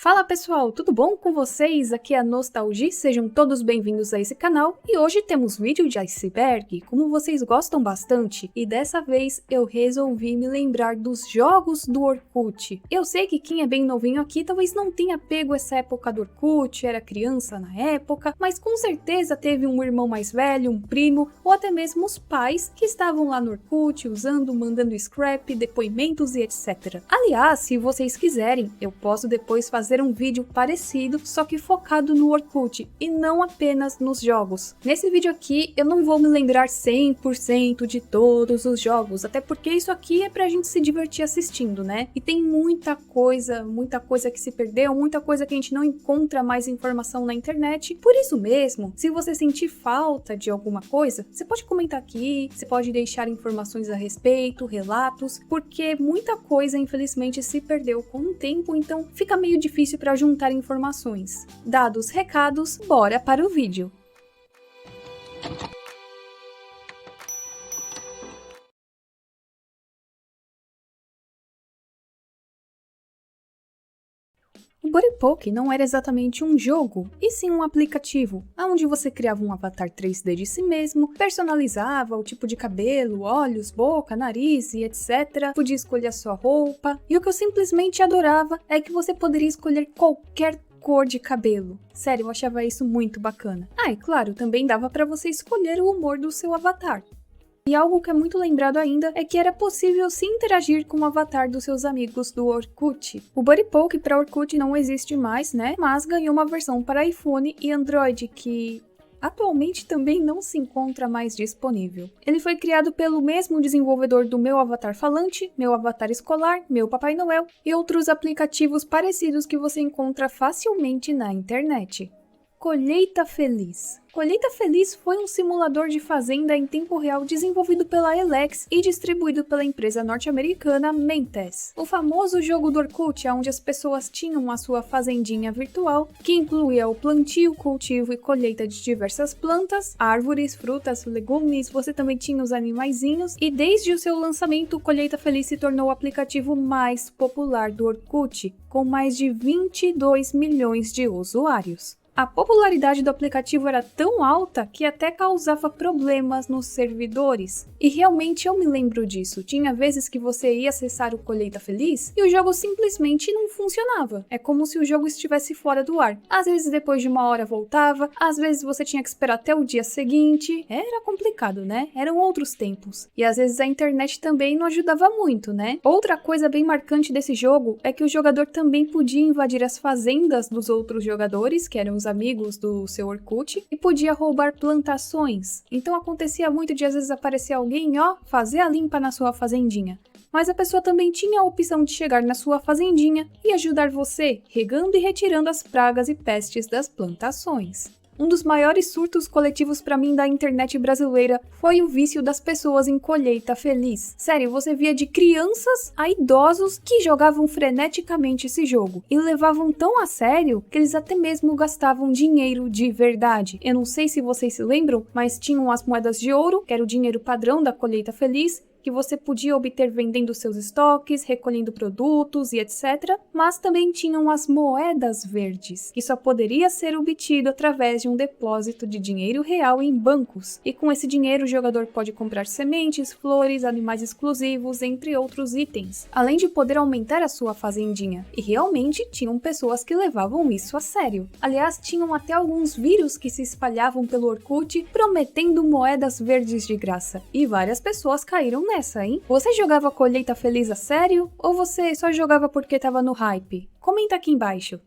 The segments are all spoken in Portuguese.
Fala pessoal, tudo bom com vocês? Aqui é a Nostalgia, sejam todos bem-vindos a esse canal e hoje temos vídeo de Iceberg, como vocês gostam bastante, e dessa vez eu resolvi me lembrar dos jogos do Orkut. Eu sei que quem é bem novinho aqui talvez não tenha pego essa época do Orkut, era criança na época, mas com certeza teve um irmão mais velho, um primo, ou até mesmo os pais que estavam lá no Orkut usando, mandando scrap, depoimentos e etc. Aliás, se vocês quiserem, eu posso depois fazer um vídeo parecido, só que focado no Orkut e não apenas nos jogos. Nesse vídeo aqui eu não vou me lembrar 100% de todos os jogos, até porque isso aqui é pra gente se divertir assistindo, né? E tem muita coisa que se perdeu, muita coisa que a gente não encontra mais informação na internet. Por isso mesmo, se você sentir falta de alguma coisa, você pode comentar aqui, você pode deixar informações a respeito, relatos, porque muita coisa infelizmente se perdeu com o tempo, então fica meio difícil para juntar informações. Dados os recados, bora para o vídeo. O Buddy Poke não era exatamente um jogo, e sim um aplicativo, onde você criava um avatar 3D de si mesmo, personalizava o tipo de cabelo, olhos, boca, nariz e etc. Podia escolher a sua roupa, e o que eu simplesmente adorava é que você poderia escolher qualquer cor de cabelo. Sério, eu achava isso muito bacana. E claro, também dava para você escolher o humor do seu avatar. E algo que é muito lembrado ainda é que era possível se interagir com o avatar dos seus amigos do Orkut. O Buddy Poke para Orkut não existe mais, né? Mas ganhou uma versão para iPhone e Android que atualmente também não se encontra mais disponível. Ele foi criado pelo mesmo desenvolvedor do Meu Avatar Falante, Meu Avatar Escolar, Meu Papai Noel e outros aplicativos parecidos que você encontra facilmente na internet. Colheita Feliz. Colheita Feliz foi um simulador de fazenda em tempo real desenvolvido pela Elex e distribuído pela empresa norte-americana Mentes. O famoso jogo do Orkut, onde as pessoas tinham a sua fazendinha virtual, que incluía o plantio, cultivo e colheita de diversas plantas, árvores, frutas, legumes, você também tinha os animaizinhos, e desde o seu lançamento, o Colheita Feliz se tornou o aplicativo mais popular do Orkut, com mais de 22 milhões de usuários. A popularidade do aplicativo era tão alta que até causava problemas nos servidores. E realmente eu me lembro disso. Tinha vezes que você ia acessar o Colheita Feliz e o jogo simplesmente não funcionava. É como se o jogo estivesse fora do ar. Às vezes depois de uma hora voltava, às vezes você tinha que esperar até o dia seguinte. Era complicado, né? Eram outros tempos. E às vezes a internet também não ajudava muito, né? Outra coisa bem marcante desse jogo é que o jogador também podia invadir as fazendas dos outros jogadores, que eram os amigos do seu Orkut, e podia roubar plantações. Então acontecia muito de às vezes aparecer alguém, fazer a limpa na sua fazendinha. Mas a pessoa também tinha a opção de chegar na sua fazendinha e ajudar você, regando e retirando as pragas e pestes das plantações. Um dos maiores surtos coletivos para mim da internet brasileira foi o vício das pessoas em Colheita Feliz. Sério, você via de crianças a idosos que jogavam freneticamente esse jogo e levavam tão a sério que eles até mesmo gastavam dinheiro de verdade. Eu não sei se vocês se lembram, mas tinham as moedas de ouro, que era o dinheiro padrão da Colheita Feliz, que você podia obter vendendo seus estoques, recolhendo produtos e etc. Mas também tinham as moedas verdes, que só poderia ser obtido através de um depósito de dinheiro real em bancos. E com esse dinheiro o jogador pode comprar sementes, flores, animais exclusivos, entre outros itens, além de poder aumentar a sua fazendinha. E realmente tinham pessoas que levavam isso a sério. Aliás, tinham até alguns vírus que se espalhavam pelo Orkut prometendo moedas verdes de graça. E várias pessoas caíram nessa, hein? Você jogava Colheita Feliz a sério? Ou você só jogava porque tava no hype? Comenta aqui embaixo.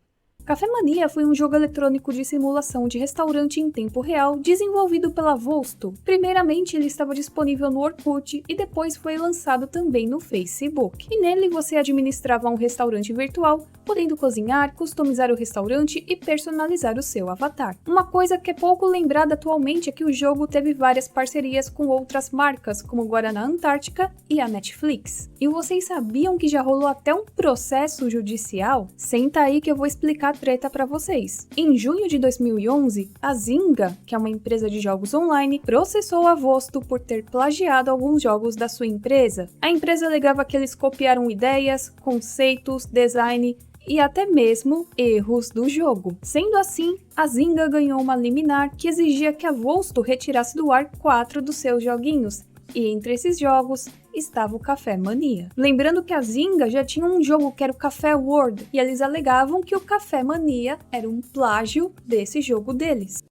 Café Mania foi um jogo eletrônico de simulação de restaurante em tempo real desenvolvido pela Vosto. Primeiramente ele estava disponível no Orkut e depois foi lançado também no Facebook. E nele você administrava um restaurante virtual, podendo cozinhar, customizar o restaurante e personalizar o seu avatar. Uma coisa que é pouco lembrada atualmente é que o jogo teve várias parcerias com outras marcas, como Guaraná Antártica e a Netflix. E vocês sabiam que já rolou até um processo judicial? Senta aí que eu vou explicar a treta pra vocês. Em junho de 2011, a Zynga, que é uma empresa de jogos online, processou a Vosto por ter plagiado alguns jogos da sua empresa. A empresa alegava que eles copiaram ideias, conceitos, design e até mesmo erros do jogo. Sendo assim, a Zynga ganhou uma liminar que exigia que a Volsto retirasse do ar 4 dos seus joguinhos, e entre esses jogos estava o Café Mania. Lembrando que a Zynga já tinha um jogo que era o Café World, e eles alegavam que o Café Mania era um plágio desse jogo deles.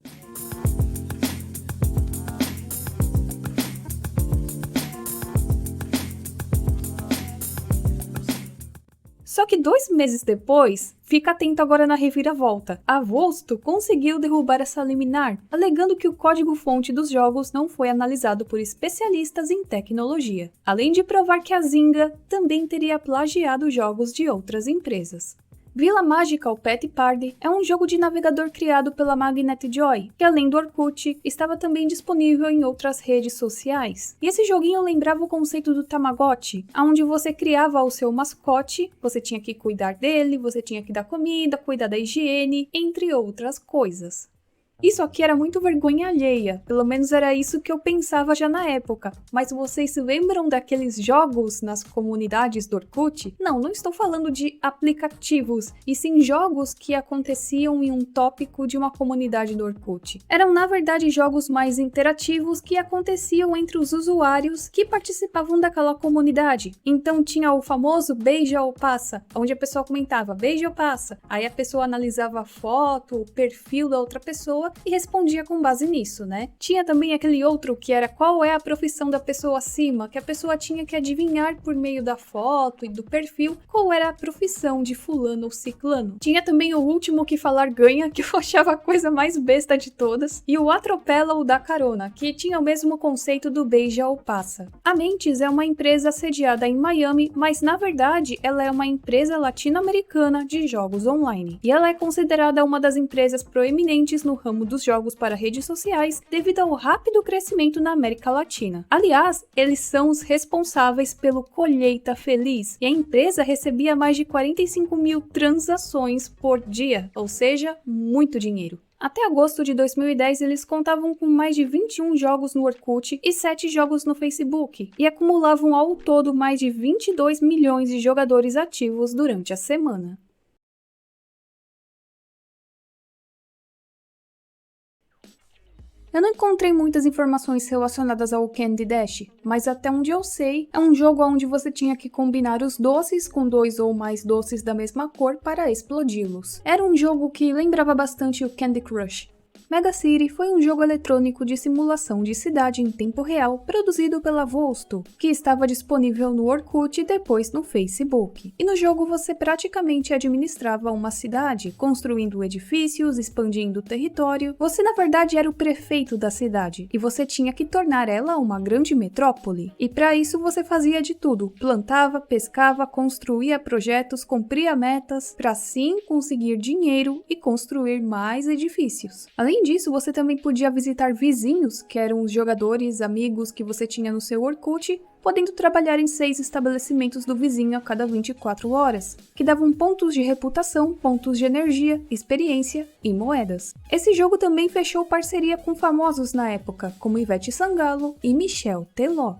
Só que 2 meses depois, fica atento agora na reviravolta, a Volsto conseguiu derrubar essa liminar, alegando que o código-fonte dos jogos não foi analisado por especialistas em tecnologia, além de provar que a Zynga também teria plagiado jogos de outras empresas. Vila Magical Pet Party é um jogo de navegador criado pela Magnet Joy, que além do Orkut, estava também disponível em outras redes sociais. E esse joguinho lembrava o conceito do Tamagotchi, onde você criava o seu mascote, você tinha que cuidar dele, você tinha que dar comida, cuidar da higiene, entre outras coisas. Isso aqui era muito vergonha alheia, pelo menos era isso que eu pensava já na época. Mas vocês se lembram daqueles jogos nas comunidades do Orkut? Não estou falando de aplicativos, e sim jogos que aconteciam em um tópico de uma comunidade do Orkut. Eram na verdade jogos mais interativos que aconteciam entre os usuários que participavam daquela comunidade. Então tinha o famoso beija ou passa, onde a pessoa comentava beija ou passa, aí a pessoa analisava a foto, o perfil da outra pessoa e respondia com base nisso, né? Tinha também aquele outro que era qual é a profissão da pessoa acima, que a pessoa tinha que adivinhar por meio da foto e do perfil qual era a profissão de fulano ou ciclano. Tinha também o último que falar ganha, que eu achava a coisa mais besta de todas, e o atropela ou dá carona, que tinha o mesmo conceito do beija ou passa. A Mentes é uma empresa sediada em Miami, mas na verdade ela é uma empresa latino-americana de jogos online, e ela é considerada uma das empresas proeminentes no ramo dos jogos para redes sociais devido ao rápido crescimento na América Latina. Aliás, eles são os responsáveis pelo Colheita Feliz, e a empresa recebia mais de 45 mil transações por dia, ou seja, muito dinheiro. Até agosto de 2010, eles contavam com mais de 21 jogos no Orkut e 7 jogos no Facebook, e acumulavam ao todo mais de 22 milhões de jogadores ativos durante a semana. Eu não encontrei muitas informações relacionadas ao Candy Dash, mas até onde eu sei, é um jogo onde você tinha que combinar os doces com 2 ou mais doces da mesma cor para explodi-los. Era um jogo que lembrava bastante o Candy Crush. Mega City foi um jogo eletrônico de simulação de cidade em tempo real produzido pela Volsto, que estava disponível no Orkut e depois no Facebook. E no jogo você praticamente administrava uma cidade, construindo edifícios, expandindo o território. Você na verdade era o prefeito da cidade, e você tinha que tornar ela uma grande metrópole. E para isso você fazia de tudo, plantava, pescava, construía projetos, cumpria metas, para assim conseguir dinheiro e construir mais edifícios. Além disso, você também podia visitar vizinhos, que eram os jogadores, amigos que você tinha no seu Orkut, podendo trabalhar em 6 estabelecimentos do vizinho a cada 24 horas, que davam pontos de reputação, pontos de energia, experiência e moedas. Esse jogo também fechou parceria com famosos na época, como Ivete Sangalo e Michel Teló.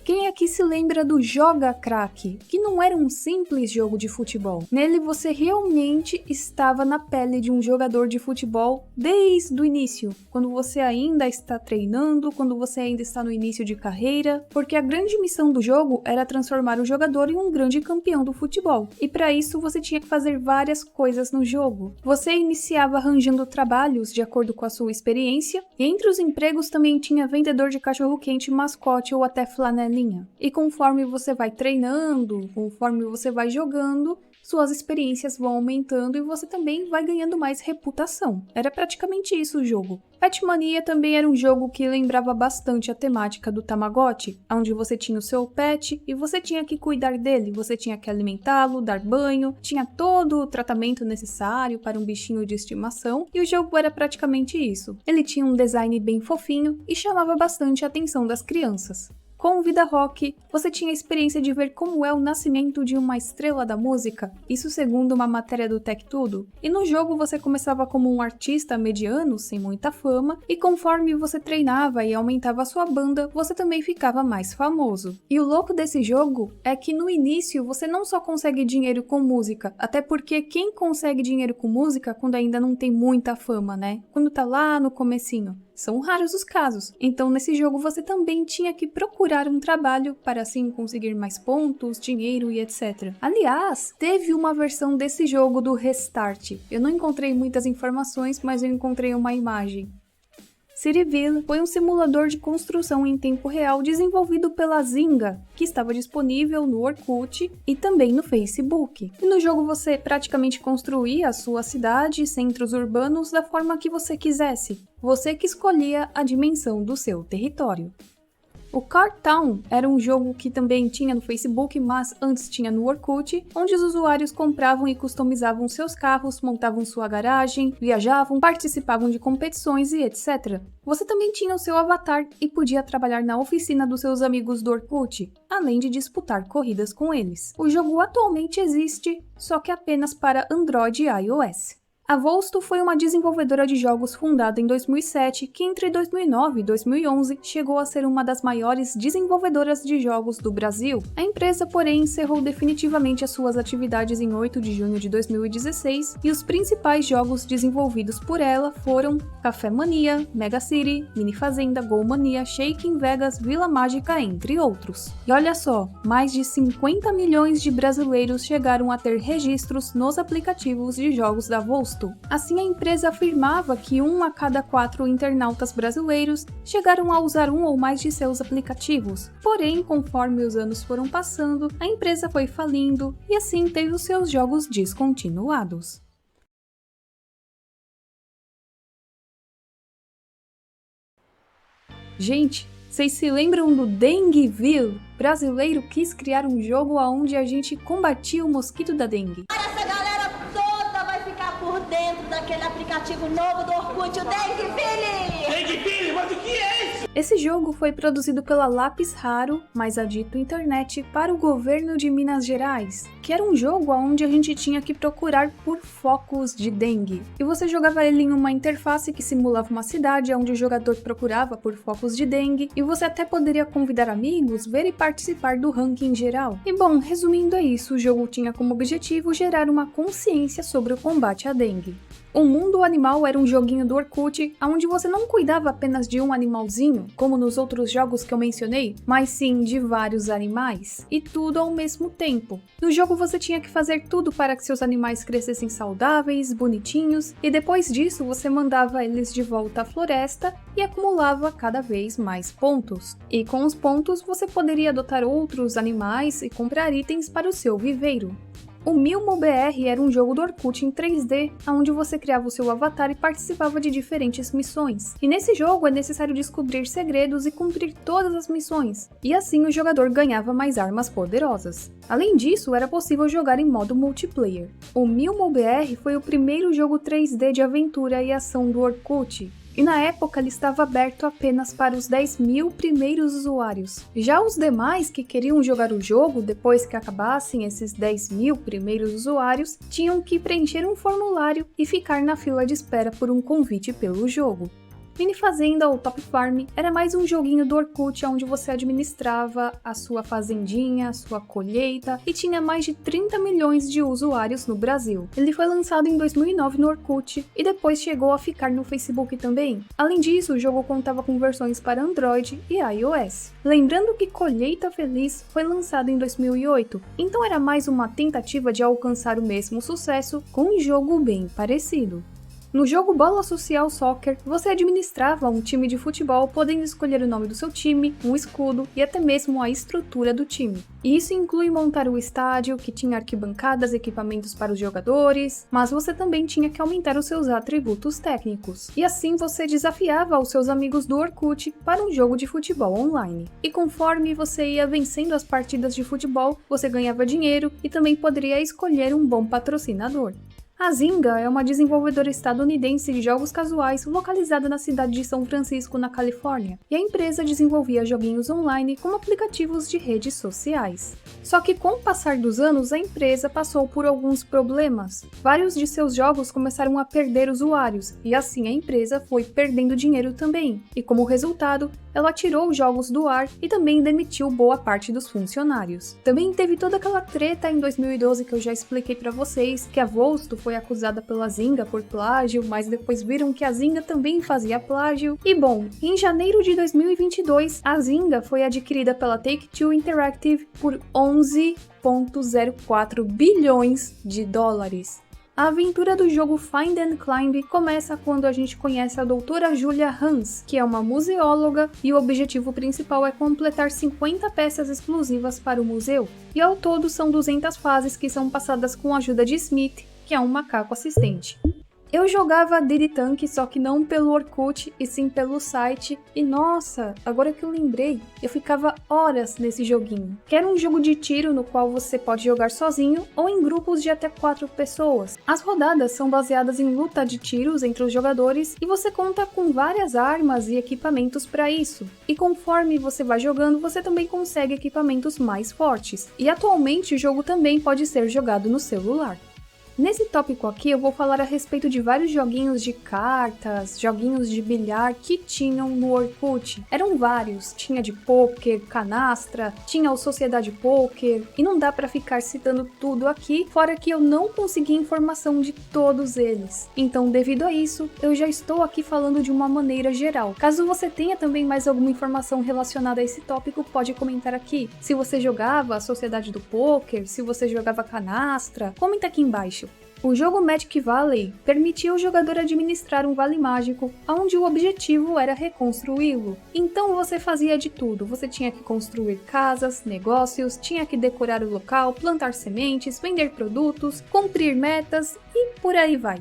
Quem aqui se lembra do Joga Crack, que não era um simples jogo de futebol? Nele você realmente estava na pele de um jogador de futebol desde o início, quando você ainda está treinando, quando você ainda está no início de carreira, porque a grande missão do jogo era transformar o jogador em um grande campeão do futebol. E para isso você tinha que fazer várias coisas no jogo. Você iniciava arranjando trabalhos de acordo com a sua experiência, e entre os empregos também tinha vendedor de cachorro-quente, mascote ou até flanela. E conforme você vai treinando, conforme você vai jogando, suas experiências vão aumentando e você também vai ganhando mais reputação. Era praticamente isso o jogo. Pet Mania também era um jogo que lembrava bastante a temática do Tamagotchi, onde você tinha o seu pet e você tinha que cuidar dele, você tinha que alimentá-lo, dar banho, tinha todo o tratamento necessário para um bichinho de estimação, e o jogo era praticamente isso. Ele tinha um design bem fofinho e chamava bastante a atenção das crianças. Com o Vida Rock, você tinha a experiência de ver como é o nascimento de uma estrela da música, isso segundo uma matéria do Tech Tudo. E no jogo você começava como um artista mediano, sem muita fama, e conforme você treinava e aumentava a sua banda, você também ficava mais famoso. E o louco desse jogo é que no início você não só consegue dinheiro com música, até porque quem consegue dinheiro com música quando ainda não tem muita fama, né? Quando tá lá no comecinho. São raros os casos, então nesse jogo você também tinha que procurar um trabalho para assim conseguir mais pontos, dinheiro e etc. Aliás, teve uma versão desse jogo do Restart. Eu não encontrei muitas informações, mas eu encontrei uma imagem. Cityville foi um simulador de construção em tempo real desenvolvido pela Zynga, que estava disponível no Orkut e também no Facebook. E no jogo você praticamente construía a sua cidade e centros urbanos da forma que você quisesse. Você que escolhia a dimensão do seu território. O Car Town era um jogo que também tinha no Facebook, mas antes tinha no Orkut, onde os usuários compravam e customizavam seus carros, montavam sua garagem, viajavam, participavam de competições e etc. Você também tinha o seu avatar e podia trabalhar na oficina dos seus amigos do Orkut, além de disputar corridas com eles. O jogo atualmente existe, só que apenas para Android e iOS. A Volsto foi uma desenvolvedora de jogos fundada em 2007 que entre 2009 e 2011 chegou a ser uma das maiores desenvolvedoras de jogos do Brasil. A empresa, porém, encerrou definitivamente as suas atividades em 8 de junho de 2016 e os principais jogos desenvolvidos por ela foram Café Mania, Mega City, Mini Fazenda, Gol Mania, Shaking Vegas, Vila Mágica, entre outros. E olha só, mais de 50 milhões de brasileiros chegaram a ter registros nos aplicativos de jogos da Volsto. Assim, a empresa afirmava que 1 a cada 4 internautas brasileiros chegaram a usar um ou mais de seus aplicativos. Porém, conforme os anos foram passando, a empresa foi falindo e assim teve os seus jogos descontinuados. Gente, vocês se lembram do Dengueville? Brasileiro quis criar um jogo onde a gente combatia o mosquito da dengue. Essa galera toda vai ficar por dentro daquele aplicativo novo do Orkut, o Dengueville! Dengueville, mas o que é isso? Esse jogo foi produzido pela Lápis Raro, mais a Dito Internet, para o governo de Minas Gerais, que era um jogo onde a gente tinha que procurar por focos de dengue. E você jogava ele em uma interface que simulava uma cidade onde o jogador procurava por focos de dengue, e você até poderia convidar amigos, ver e participar do ranking geral. E bom, resumindo é isso, o jogo tinha como objetivo gerar uma consciência sobre o combate à dengue. O Mundo Animal era um joguinho do Orkut, onde você não cuidava apenas de um animalzinho, como nos outros jogos que eu mencionei, mas sim de vários animais, e tudo ao mesmo tempo. No jogo você tinha que fazer tudo para que seus animais crescessem saudáveis, bonitinhos, e depois disso você mandava eles de volta à floresta e acumulava cada vez mais pontos. E com os pontos você poderia adotar outros animais e comprar itens para o seu viveiro. O MilmoBR era um jogo do Orkut em 3D, onde você criava o seu avatar e participava de diferentes missões. E nesse jogo é necessário descobrir segredos e cumprir todas as missões, e assim o jogador ganhava mais armas poderosas. Além disso, era possível jogar em modo multiplayer. O MilmoBR foi o primeiro jogo 3D de aventura e ação do Orkut, e na época ele estava aberto apenas para os 10.000 primeiros usuários. Já os demais que queriam jogar o jogo depois que acabassem esses 10.000 primeiros usuários tinham que preencher um formulário e ficar na fila de espera por um convite pelo jogo. Mini Fazenda ou Top Farm era mais um joguinho do Orkut onde você administrava a sua fazendinha, a sua colheita e tinha mais de 30 milhões de usuários no Brasil. Ele foi lançado em 2009 no Orkut e depois chegou a ficar no Facebook também. Além disso, o jogo contava com versões para Android e iOS. Lembrando que Colheita Feliz foi lançado em 2008, então era mais uma tentativa de alcançar o mesmo sucesso com um jogo bem parecido. No jogo Bola Social Soccer, você administrava um time de futebol, podendo escolher o nome do seu time, um escudo e até mesmo a estrutura do time. E isso inclui montar o estádio, que tinha arquibancadas e equipamentos para os jogadores, mas você também tinha que aumentar os seus atributos técnicos. E assim você desafiava os seus amigos do Orkut para um jogo de futebol online. E conforme você ia vencendo as partidas de futebol, você ganhava dinheiro e também poderia escolher um bom patrocinador. A Zynga é uma desenvolvedora estadunidense de jogos casuais localizada na cidade de São Francisco, na Califórnia, e a empresa desenvolvia joguinhos online como aplicativos de redes sociais. Só que com o passar dos anos, a empresa passou por alguns problemas. Vários de seus jogos começaram a perder usuários, e assim a empresa foi perdendo dinheiro também, e como resultado, ela tirou os jogos do ar e também demitiu boa parte dos funcionários. Também teve toda aquela treta em 2012 que eu já expliquei pra vocês, que a Volsto foi acusada pela Zynga por plágio, mas depois viram que a Zynga também fazia plágio. E bom, em janeiro de 2022, a Zynga foi adquirida pela Take-Two Interactive por 11,04 bilhões de dólares. A aventura do jogo Find and Climb começa quando a gente conhece a doutora Julia Hans, que é uma museóloga, e o objetivo principal é completar 50 peças exclusivas para o museu. E ao todo são 200 fases que são passadas com a ajuda de Smith, que é um macaco assistente. Eu jogava Diddy Tank, só que não pelo Orkut, e sim pelo site, e nossa, agora que eu lembrei, eu ficava horas nesse joguinho, que era um jogo de tiro no qual você pode jogar sozinho ou em grupos de até 4 pessoas. As rodadas são baseadas em luta de tiros entre os jogadores e você conta com várias armas e equipamentos para isso. E conforme você vai jogando, você também consegue equipamentos mais fortes. E atualmente o jogo também pode ser jogado no celular. Nesse tópico aqui eu vou falar a respeito de vários joguinhos de cartas, joguinhos de bilhar que tinham no Orkut. Eram vários, tinha de pôquer, canastra, tinha o Sociedade Poker, e não dá pra ficar citando tudo aqui, fora que eu não consegui informação de todos eles. Então, devido a isso, eu já estou aqui falando de uma maneira geral. Caso você tenha também mais alguma informação relacionada a esse tópico, pode comentar aqui. Se você jogava a Sociedade do Poker, se você jogava canastra, comenta aqui embaixo. O jogo Magic Valley permitia ao jogador administrar um vale mágico, onde o objetivo era reconstruí-lo. Então você fazia de tudo, você tinha que construir casas, negócios, tinha que decorar o local, plantar sementes, vender produtos, cumprir metas e por aí vai.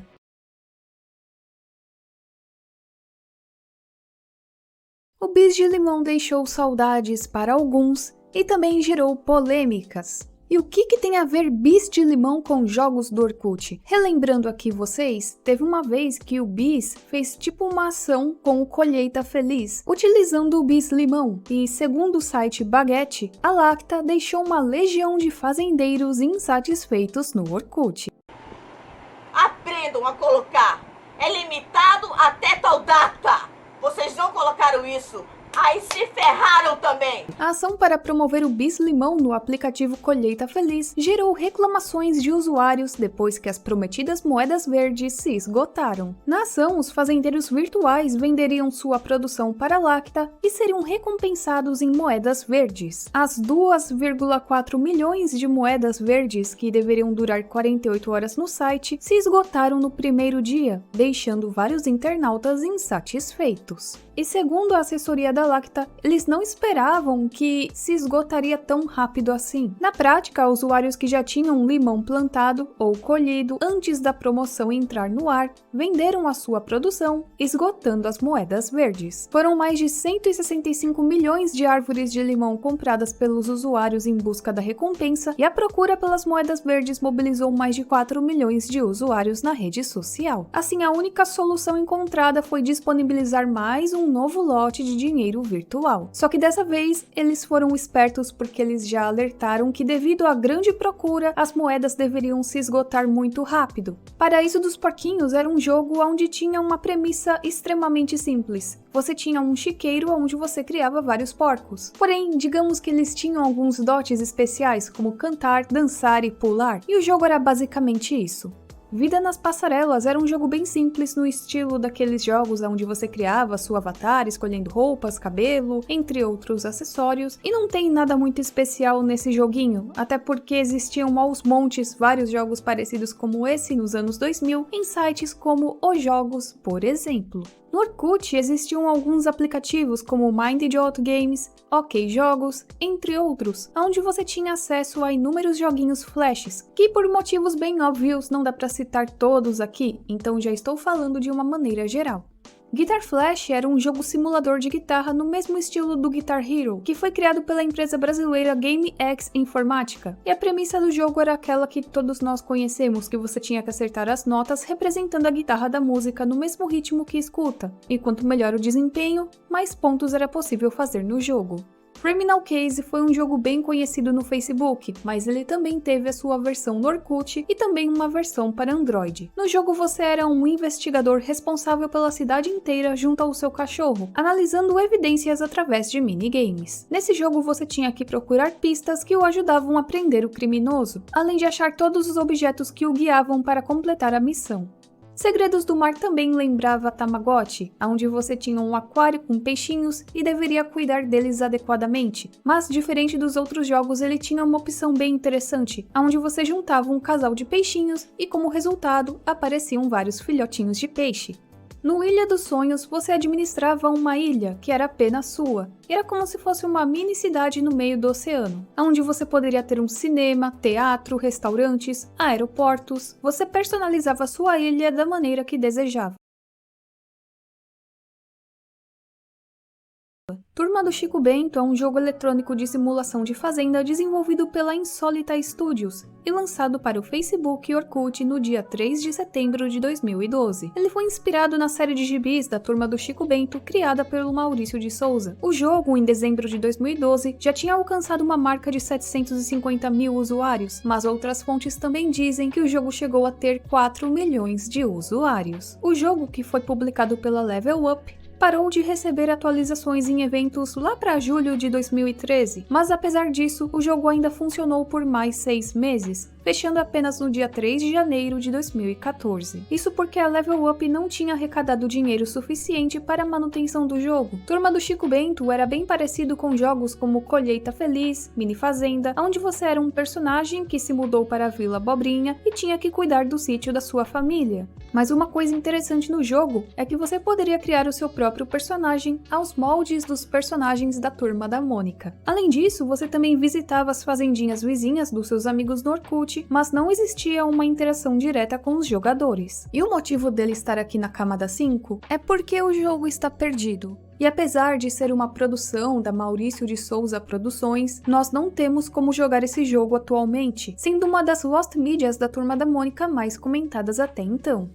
O Bis de Limão deixou saudades para alguns e também gerou polêmicas. E o que tem a ver Bis de Limão com jogos do Orkut? Relembrando aqui vocês, teve uma vez que o Bis fez tipo uma ação com o Colheita Feliz, utilizando o Bis Limão, e segundo o site Baguette, a Lacta deixou uma legião de fazendeiros insatisfeitos no Orkut. Aprendam a colocar. É limitado até tal data. Vocês não colocaram isso. Aí se ferraram também! A ação para promover o Bis Limão no aplicativo Colheita Feliz gerou reclamações de usuários depois que as prometidas moedas verdes se esgotaram. Na ação, os fazendeiros virtuais venderiam sua produção para a Lacta e seriam recompensados em moedas verdes. As 2,4 milhões de moedas verdes, que deveriam durar 48 horas no site, se esgotaram no primeiro dia, deixando vários internautas insatisfeitos. E segundo a assessoria da Lacta, eles não esperavam que se esgotaria tão rápido assim. Na prática, usuários que já tinham limão plantado ou colhido antes da promoção entrar no ar, venderam a sua produção, esgotando as moedas verdes. Foram mais de 165 milhões de árvores de limão compradas pelos usuários em busca da recompensa, e a procura pelas moedas verdes mobilizou mais de 4 milhões de usuários na rede social. Assim, a única solução encontrada foi disponibilizar mais um novo lote de dinheiro virtual. Só que dessa vez, eles foram espertos porque eles já alertaram que devido à grande procura, as moedas deveriam se esgotar muito rápido. Paraíso dos Porquinhos era um jogo onde tinha uma premissa extremamente simples. Você tinha um chiqueiro onde você criava vários porcos. Porém, digamos que eles tinham alguns dotes especiais, como cantar, dançar e pular, e o jogo era basicamente isso. Vida nas Passarelas era um jogo bem simples no estilo daqueles jogos onde você criava seu avatar escolhendo roupas, cabelo, entre outros acessórios, e não tem nada muito especial nesse joguinho, até porque existiam aos montes vários jogos parecidos como esse nos anos 2000 em sites como Os Jogos, por exemplo. No Orkut existiam alguns aplicativos como Mind.io Games, OK Jogos, entre outros, onde você tinha acesso a inúmeros joguinhos flashes, que por motivos bem óbvios não dá pra citar todos aqui, então já estou falando de uma maneira geral. Guitar Flash era um jogo simulador de guitarra no mesmo estilo do Guitar Hero, que foi criado pela empresa brasileira GameX Informática. E a premissa do jogo era aquela que todos nós conhecemos, que você tinha que acertar as notas representando a guitarra da música no mesmo ritmo que escuta. E quanto melhor o desempenho, mais pontos era possível fazer no jogo. Criminal Case foi um jogo bem conhecido no Facebook, mas ele também teve a sua versão no Orkut e também uma versão para Android. No jogo você era um investigador responsável pela cidade inteira junto ao seu cachorro, analisando evidências através de minigames. Nesse jogo você tinha que procurar pistas que o ajudavam a prender o criminoso, além de achar todos os objetos que o guiavam para completar a missão. Segredos do Mar também lembrava Tamagotchi, onde você tinha um aquário com peixinhos e deveria cuidar deles adequadamente, mas diferente dos outros jogos ele tinha uma opção bem interessante, onde você juntava um casal de peixinhos e como resultado apareciam vários filhotinhos de peixe. No Ilha dos Sonhos, você administrava uma ilha, que era apenas sua. Era como se fosse uma mini cidade no meio do oceano, onde você poderia ter um cinema, teatro, restaurantes, aeroportos. Você personalizava sua ilha da maneira que desejava. Turma do Chico Bento é um jogo eletrônico de simulação de fazenda desenvolvido pela Insólita Studios e lançado para o Facebook e Orkut no dia 3 de setembro de 2012. Ele foi inspirado na série de gibis da Turma do Chico Bento criada pelo Maurício de Souza. O jogo, em dezembro de 2012, já tinha alcançado uma marca de 750 mil usuários, mas outras fontes também dizem que o jogo chegou a ter 4 milhões de usuários. O jogo, que foi publicado pela Level Up, parou de receber atualizações em eventos lá para julho de 2013, mas apesar disso, o jogo ainda funcionou por mais 6 meses, fechando apenas no dia 3 de janeiro de 2014. Isso porque a Level Up não tinha arrecadado dinheiro suficiente para a manutenção do jogo. Turma do Chico Bento era bem parecido com jogos como Colheita Feliz, Mini Fazenda, onde você era um personagem que se mudou para a Vila Abobrinha e tinha que cuidar do sítio da sua família. Mas uma coisa interessante no jogo é que você poderia criar o seu próprio personagem aos moldes dos personagens da Turma da Mônica. Além disso, você também visitava as fazendinhas vizinhas dos seus amigos no Orkut, mas não existia uma interação direta com os jogadores. E o motivo dele estar aqui na camada 5 é porque o jogo está perdido. E apesar de ser uma produção da Maurício de Souza Produções, nós não temos como jogar esse jogo atualmente, sendo uma das Lost Medias da Turma da Mônica mais comentadas até então.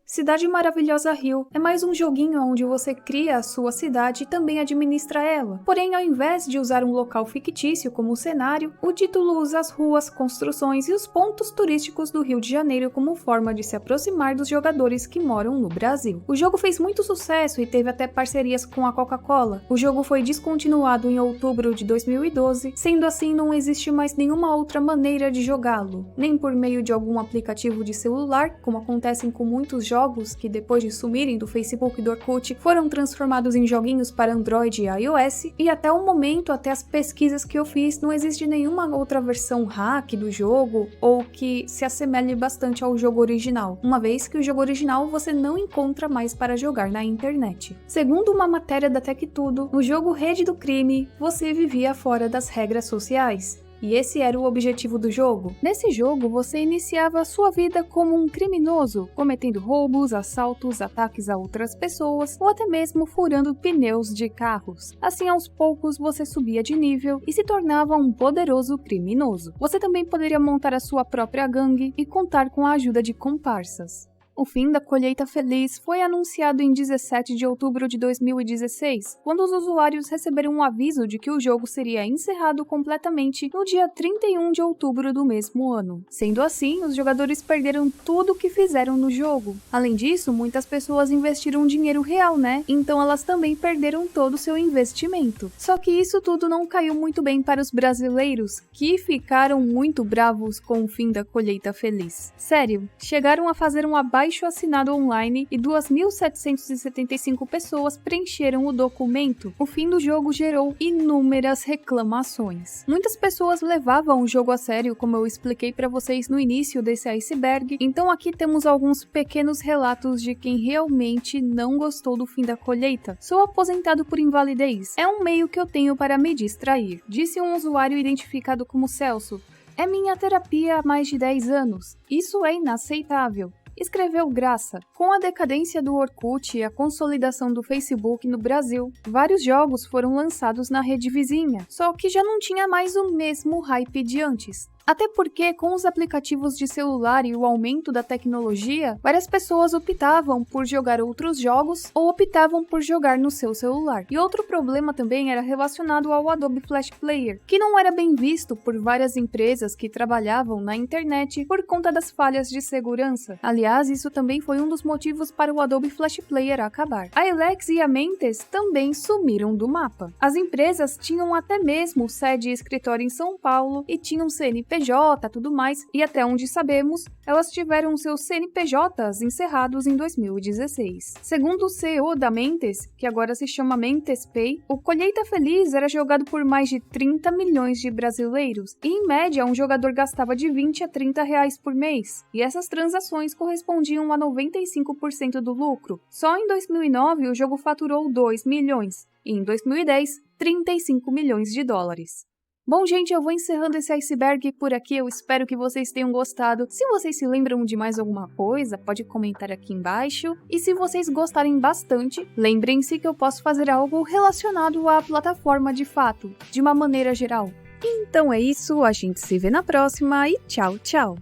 Cidade Maravilhosa Rio é mais um joguinho onde você cria a sua cidade e também administra ela. Porém, ao invés de usar um local fictício como cenário, o título usa as ruas, construções e os pontos turísticos do Rio de Janeiro como forma de se aproximar dos jogadores que moram no Brasil. O jogo fez muito sucesso e teve até parcerias com a Coca-Cola. O jogo foi descontinuado em outubro de 2012, sendo assim não existe mais nenhuma outra maneira de jogá-lo, nem por meio de algum aplicativo de celular, como acontecem com muitos jogos que depois de sumirem do Facebook e do Orkut foram transformados em joguinhos para Android e iOS, e até o momento, até as pesquisas que eu fiz, não existe nenhuma outra versão hack do jogo ou que se assemelhe bastante ao jogo original, uma vez que o jogo original você não encontra mais para jogar na internet. Segundo uma matéria da TechTudo, no jogo Rede do Crime, você vivia fora das regras sociais. E esse era o objetivo do jogo. Nesse jogo, você iniciava a sua vida como um criminoso, cometendo roubos, assaltos, ataques a outras pessoas ou até mesmo furando pneus de carros. Assim, aos poucos, você subia de nível e se tornava um poderoso criminoso. Você também poderia montar a sua própria gangue e contar com a ajuda de comparsas. O fim da Colheita Feliz foi anunciado em 17 de outubro de 2016, quando os usuários receberam um aviso de que o jogo seria encerrado completamente no dia 31 de outubro do mesmo ano. Sendo assim, os jogadores perderam tudo o que fizeram no jogo. Além disso, muitas pessoas investiram dinheiro real, né? Então elas também perderam todo o seu investimento. Só que isso tudo não caiu muito bem para os brasileiros, que ficaram muito bravos com o fim da Colheita Feliz. Sério, chegaram a fazer um abaixo assinado online e 2.775 pessoas preencheram o documento. O fim do jogo gerou inúmeras reclamações. Muitas pessoas levavam o jogo a sério, como eu expliquei para vocês no início desse iceberg, então aqui temos alguns pequenos relatos de quem realmente não gostou do fim da colheita. Sou aposentado por invalidez. É um meio que eu tenho para me distrair, disse um usuário identificado como Celso. É minha terapia há mais de 10 anos. Isso é inaceitável. escreveu graça. Com a decadência do Orkut e a consolidação do Facebook no Brasil, vários jogos foram lançados na rede vizinha, só que já não tinha mais o mesmo hype de antes. Até porque, com os aplicativos de celular e o aumento da tecnologia, várias pessoas optavam por jogar outros jogos ou optavam por jogar no seu celular. E outro problema também era relacionado ao Adobe Flash Player, que não era bem visto por várias empresas que trabalhavam na internet por conta das falhas de segurança. Aliás, isso também foi um dos motivos para o Adobe Flash Player acabar. A Elex e a Mentes também sumiram do mapa. As empresas tinham até mesmo sede e escritório em São Paulo e tinham CNPJ, tudo mais, e até onde sabemos, elas tiveram seus CNPJs encerrados em 2016. Segundo o CEO da Mentes, que agora se chama Mentes Pay, o Colheita Feliz era jogado por mais de 30 milhões de brasileiros, e em média um jogador gastava de 20 a 30 reais por mês, e essas transações correspondiam a 95% do lucro. Só em 2009 o jogo faturou 2 milhões, e em 2010, 35 milhões de dólares. Bom, gente, eu vou encerrando esse iceberg por aqui, eu espero que vocês tenham gostado. Se vocês se lembram de mais alguma coisa, pode comentar aqui embaixo. E se vocês gostarem bastante, lembrem-se que eu posso fazer algo relacionado à plataforma de fato, de uma maneira geral. Então é isso, a gente se vê na próxima e tchau, tchau!